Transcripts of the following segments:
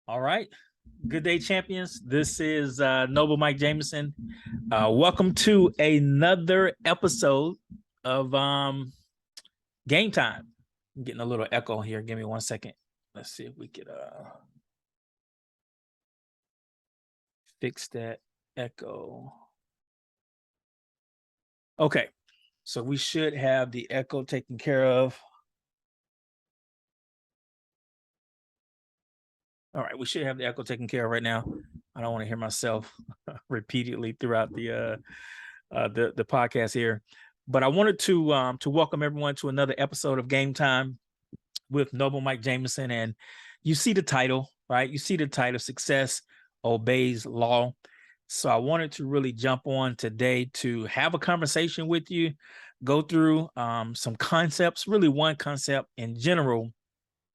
All right. Good day, champions. This is Noble Mike Jamison. Welcome to another episode of Game Time. I'm getting a little echo here. Give me 1 second. Let's see if we could fix that echo. Okay. So we should have the echo taken care of. All right, we should have the echo taken care of right now. I don't want to hear myself repeatedly throughout the podcast here, but I wanted to welcome everyone to another episode of Game Time with Noble Mike Jamison. And you see the title, right? You see the title: Success Obeys Law. So I wanted to really jump on today to have a conversation with you, go through some concepts, really one concept in general,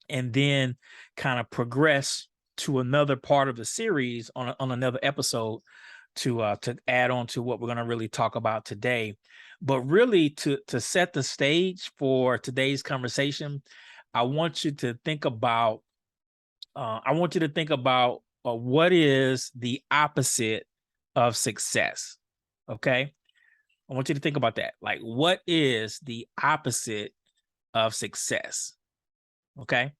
and then kind of progress to another part of the series on another episode to add on to what we're going to really talk about today. But really to set the stage for today's conversation, I want you to think about what is the opposite of success. Okay, I want you to think about that. Like, what is the opposite of success? Okay.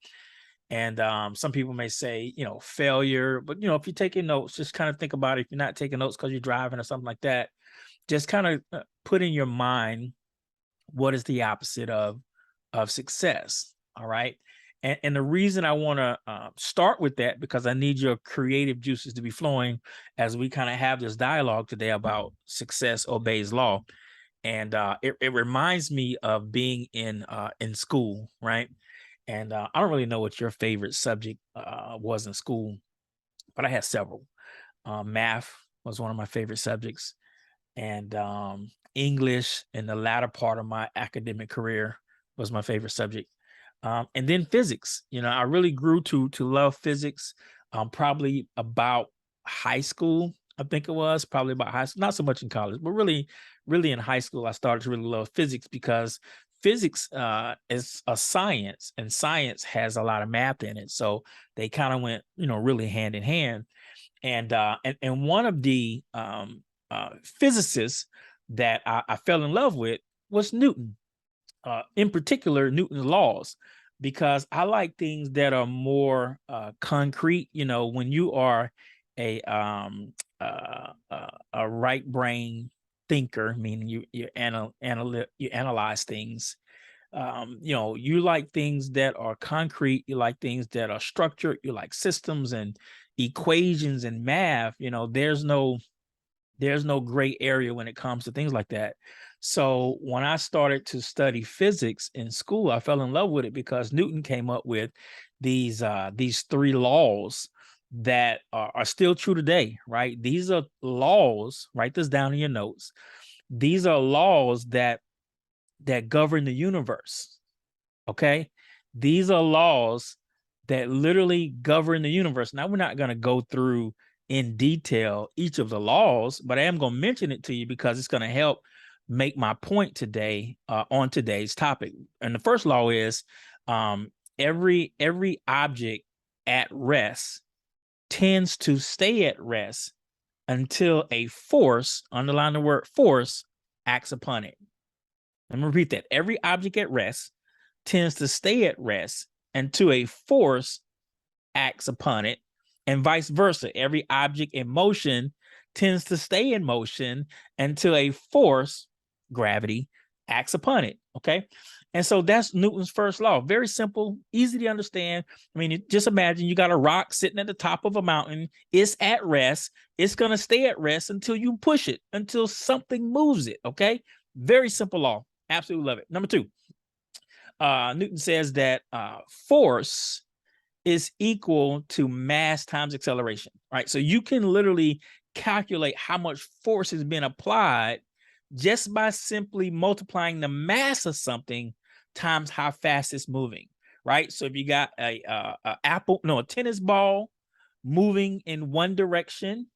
And some people may say, failure, but if you're taking notes, just kind of think about it. If you're not taking notes because you're driving or something like that, just kind of put in your mind what is the opposite of success. All right. And the reason I want to start with that, because I need your creative juices to be flowing as we kind of have this dialogue today about success obeys law. And it reminds me of being in school, right? And I don't really know what your favorite subject was in school, but I had several. Math was one of my favorite subjects, and English in the latter part of my academic career was my favorite subject. And then physics. I really grew to love physics probably about high school. I think it was probably about high school, not so much in college, but really in high school, I started to really love physics because physics is a science, and science has a lot of math in it. So they kind of went, really hand in hand. And one of the physicists that I fell in love with was Newton, in particular Newton's laws, because I like things that are more concrete. When you are a right brain thinker, meaning you analyze things. You like things that are concrete. You like things that are structured. You like systems and equations and math. There's no gray area when it comes to things like that. So when I started to study physics in school, I fell in love with it because Newton came up with these three laws that are still true today, right? These are laws, write this down in your notes. These are laws that govern the universe. Okay? These are laws that literally govern the universe. Now, we're not going to go through in detail each of the laws, but I am going to mention it to you because it's going to help make my point today on today's topic. And the first law is every object at rest tends to stay at rest until a force, underline the word force, acts upon it. Let me repeat that. Every object at rest tends to stay at rest until a force acts upon it, and vice versa. Every object in motion tends to stay in motion until a force, gravity, acts upon it. Okay. And so that's Newton's first law. Very simple, easy to understand. I mean, just imagine you got a rock sitting at the top of a mountain. It's at rest. It's going to stay at rest until you push it, until something moves it. Okay. Very simple law. Absolutely love it. Number two, Newton says that force is equal to mass times acceleration, right? So you can literally calculate how much force has been applied just by simply multiplying the mass of something times how fast it's moving, right? So if you got a tennis ball moving in one direction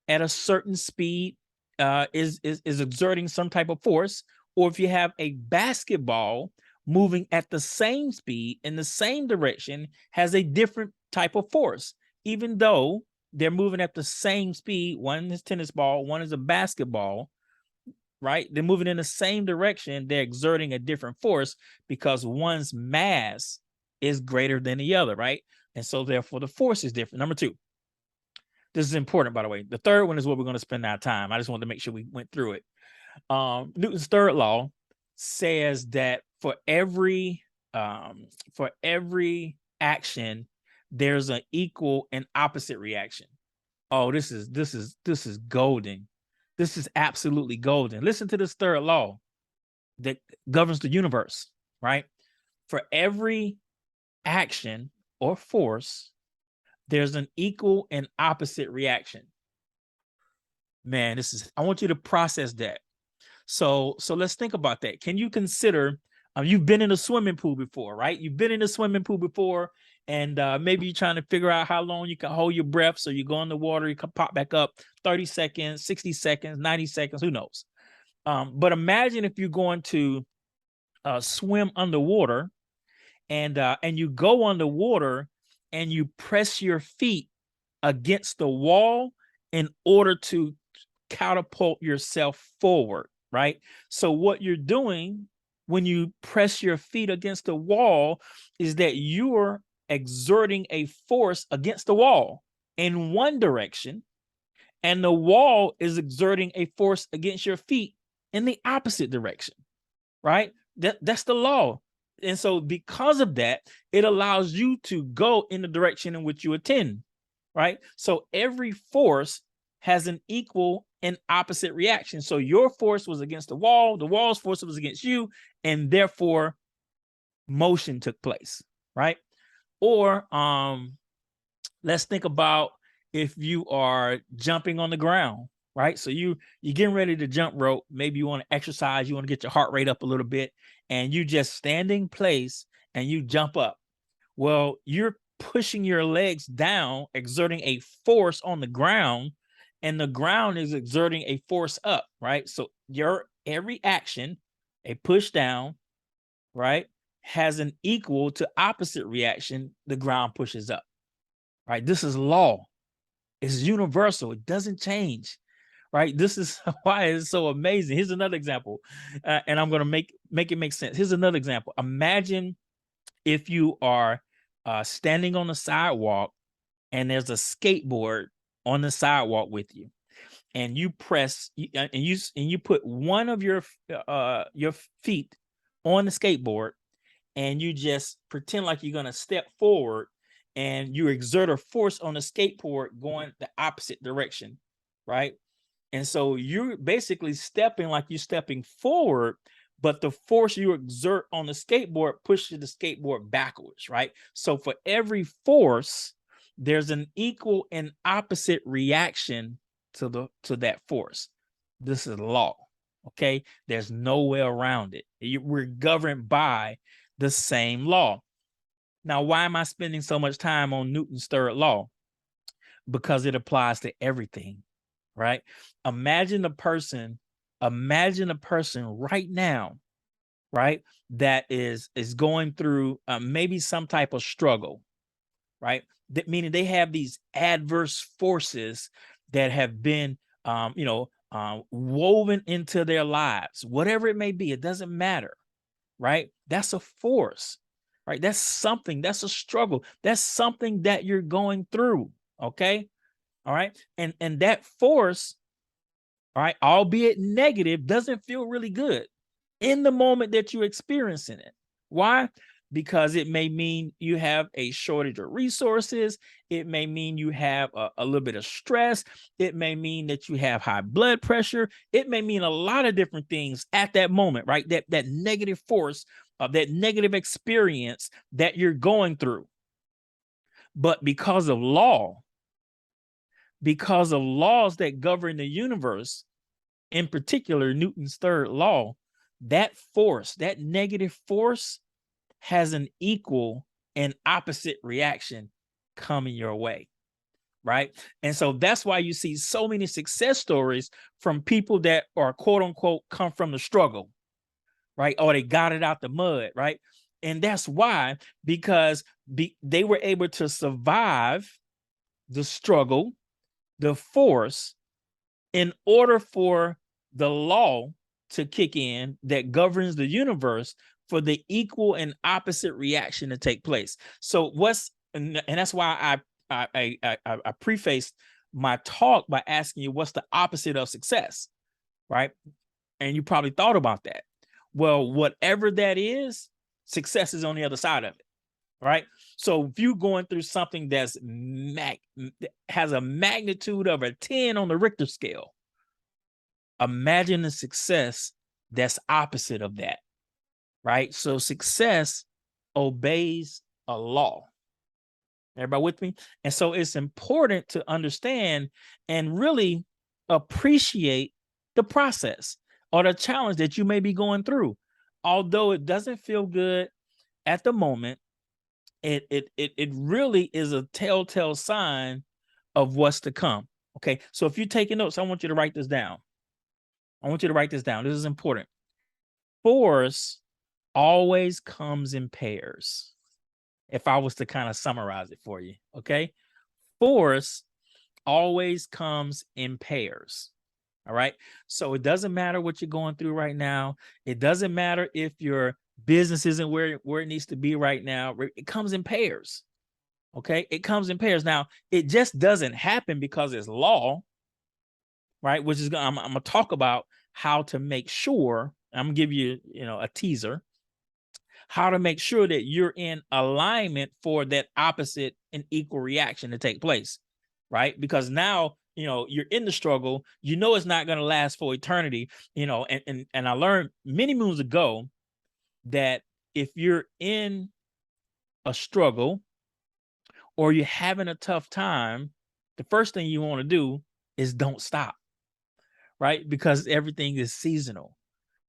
at a certain speed, is exerting some type of force, or if you have a basketball moving at the same speed in the same direction, has a different type of force. even though they're moving at the same speed, one is tennis ball, one is a basketball, right? They're moving in the same direction. They're exerting a different force because one's mass is greater than the other, right? And so therefore the force is different. Number two, this is important, by the way. The third one is what we're going to spend our time. I just wanted to make sure we went through it. Newton's third law says that for every action, there's an equal and opposite reaction. Oh, this is golden. This is absolutely golden. Listen to this third law that governs the universe, right? For every action or force, there's an equal and opposite reaction. Man, I want you to process that. So let's think about that. Can you consider, you've been in a swimming pool before, right? You've been in a swimming pool before, and maybe you're trying to figure out how long you can hold your breath. So you go in the water, you can pop back up 30 seconds, 60 seconds, 90 seconds, who knows? But imagine if you're going to swim underwater, and you go underwater and you press your feet against the wall in order to catapult yourself forward, right? So what you're doing when you press your feet against the wall is that you're exerting a force against the wall in one direction, and the wall is exerting a force against your feet in the opposite direction, right? That's the law. And so because of that, it allows you to go in the direction in which you attend, right? So every force has an equal and opposite reaction. So your force was against the wall's force was against you, and therefore motion took place, right? Or let's think about if you are jumping on the ground, right? So you're getting ready to jump rope. Maybe you want to exercise, you want to get your heart rate up a little bit, and you just stand in place and you jump up. Well, you're pushing your legs down, exerting a force on the ground, and the ground is exerting a force up, right? So your every action, a push down, right, has an equal to opposite reaction, the ground pushes up, right? This is law. It's universal. It doesn't change, right? This is why it's so amazing. Here's another example, and I'm going to make it make sense. Here's another example. Imagine if you are standing on the sidewalk and there's a skateboard on the sidewalk with you, and you press and you put one of your feet on the skateboard, and you just pretend like you're going to step forward, and you exert a force on the skateboard going the opposite direction, right? And so you're basically stepping like you're stepping forward, but the force you exert on the skateboard pushes the skateboard backwards, right? So for every force, there's an equal and opposite reaction to that force. This is law, okay? There's no way around it. We're governed by the same law. Now, why am I spending so much time on Newton's third law? Because it applies to everything, right? Imagine a person right now, right, that is going through maybe some type of struggle, right? That meaning they have these adverse forces that have been, woven into their lives, whatever it may be. It doesn't matter, right? That's a force, right? That's something. That's a struggle. That's something that you're going through. Okay, all right, and that force, all right, albeit negative, doesn't feel really good in the moment that you're experiencing it. Why? Because it may mean you have a shortage of resources. It may mean you have a little bit of stress. It may mean that you have high blood pressure. It may mean a lot of different things at that moment, right? That negative force of that negative experience that you're going through. But because of laws that govern the universe, in particular, Newton's third law, that force, that negative force, has an equal and opposite reaction coming your way, right? And so that's why you see so many success stories from people that are quote unquote come from the struggle, right? Or they got it out the mud, right? And that's why, because they were able to survive the struggle, the force, in order for the law to kick in that governs the universe for the equal and opposite reaction to take place. So and that's why I prefaced my talk by asking you, what's the opposite of success, right? And you probably thought about that. Well, whatever that is, success is on the other side of it, right? So if you're going through something that has a magnitude of a 10 on the Richter scale, imagine the success that's opposite of that, right? So success obeys a law. Everybody with me? And so it's important to understand and really appreciate the process or the challenge that you may be going through. Although it doesn't feel good at the moment, it really is a telltale sign of what's to come. Okay. So if you're taking notes, I want you to write this down. This is important. Force always comes in pairs. If I was to kind of summarize it for you, okay? Force always comes in pairs. All right. So it doesn't matter what you're going through right now. It doesn't matter if your business isn't where it needs to be right now. It comes in pairs. Okay. It comes in pairs. Now, it just doesn't happen because it's law, right? Which is I'm gonna talk about how to make sure. I'm gonna give you, a teaser, how to make sure that you're in alignment for that opposite and equal reaction to take place, right? Because now, you're in the struggle, it's not going to last for eternity, and I learned many moons ago that if you're in a struggle or you're having a tough time, the first thing you want to do is don't stop, right? Because everything is seasonal,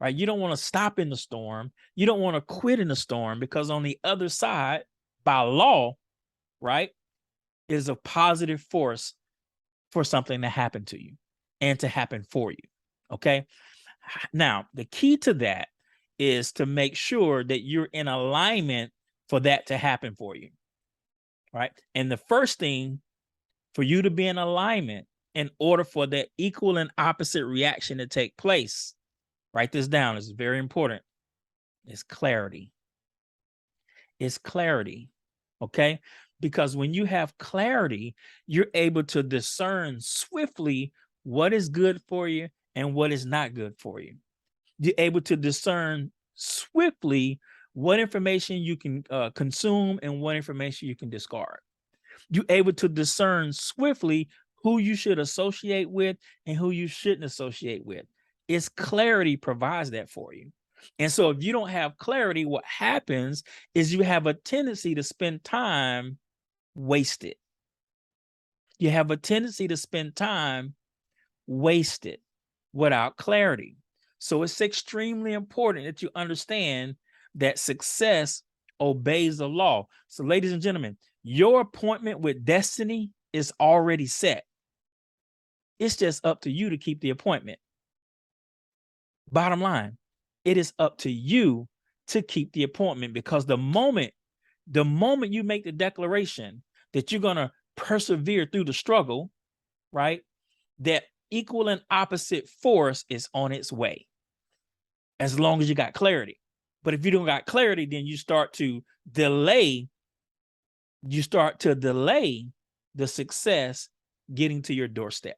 right? You don't want to stop in the storm. You don't want to quit in the storm, because on the other side, by law, right, is a positive force for something to happen to you and to happen for you. Okay. Now, the key to that is to make sure that you're in alignment for that to happen for you. Right. And the first thing for you to be in alignment in order for that equal and opposite reaction to take place, write this down. It's very important. It's clarity. It's clarity. Okay. Because when you have clarity, you're able to discern swiftly what is good for you and what is not good for you. You're able to discern swiftly what information you can consume and what information you can discard. You're able to discern swiftly who you should associate with and who you shouldn't associate with. It's clarity provides that for you. And so if you don't have clarity, what happens is you have a tendency to spend time wasted. You have a tendency to spend time wasted without clarity. So it's extremely important that you understand that success obeys the law. So, ladies and gentlemen, your appointment with destiny is already set. It's just up to you to keep the appointment. Bottom line, it is up to you to keep the appointment, because the moment you make the declaration that you're going to persevere through the struggle, right, that equal and opposite force is on its way, as long as you got clarity. But if you don't got clarity, then you start to delay the success getting to your doorstep,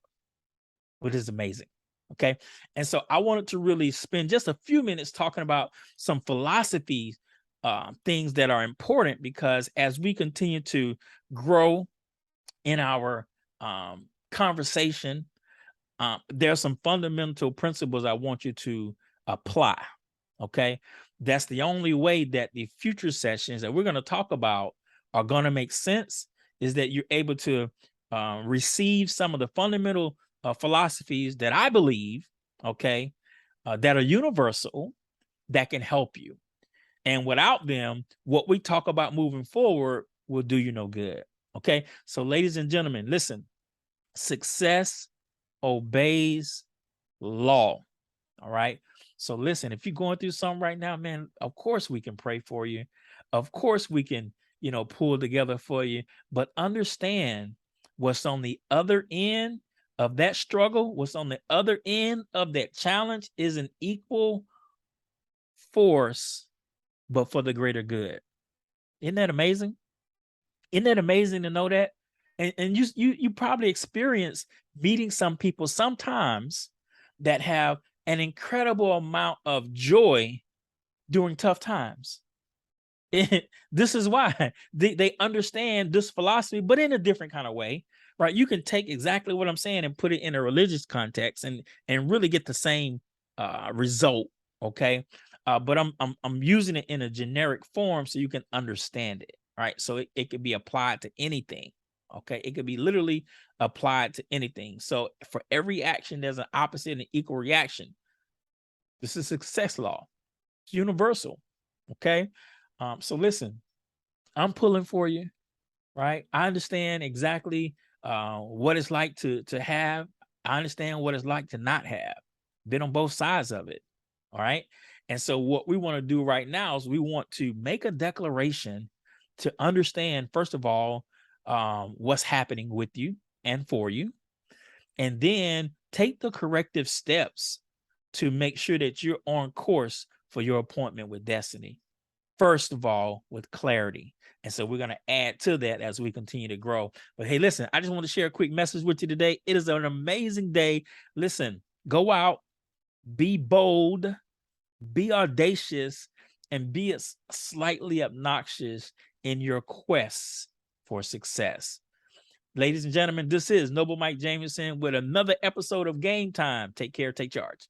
which is amazing. Okay. And so I wanted to really spend just a few minutes talking about some philosophies, things that are important, because as we continue to grow in our conversation, there are some fundamental principles I want you to apply. Okay. That's the only way that the future sessions that we're going to talk about are going to make sense, is that you're able to receive some of the fundamental philosophies that I believe, okay, that are universal, that can help you. And without them, what we talk about moving forward will do you no good. Okay. So, ladies and gentlemen, listen, success obeys law. All right. So listen, if you're going through something right now, man, of course we can pray for you. Of course we can, pull together for you. But understand what's on the other end of that struggle, what's on the other end of that challenge is an equal force, but for the greater good. Isn't that amazing? Isn't that amazing to know that? And you probably experience meeting some people sometimes that have an incredible amount of joy during tough times. This is why they understand this philosophy, but in a different kind of way, right? You can take exactly what I'm saying and put it in a religious context and really get the same result, okay? But I'm using it in a generic form so you can understand it, right? So it could be applied to anything, okay? It could be literally applied to anything. So for every action, there's an opposite and equal reaction. This is success law. It's universal, okay? So listen, I'm pulling for you, right? I understand exactly what it's like to have. I understand what it's like to not have. Been on both sides of it. All right. And so what we want to do right now is we want to make a declaration to understand, first of all, what's happening with you and for you, and then take the corrective steps to make sure that you're on course for your appointment with destiny. First of all, with clarity. And so we're going to add to that as we continue to grow. But hey, listen, I just want to share a quick message with you today. It is an amazing day. Listen, go out, be bold, be audacious, and be slightly obnoxious in your quest for success. Ladies and gentlemen, this is Noble Mike Jamison with another episode of Game Time. Take care, take charge.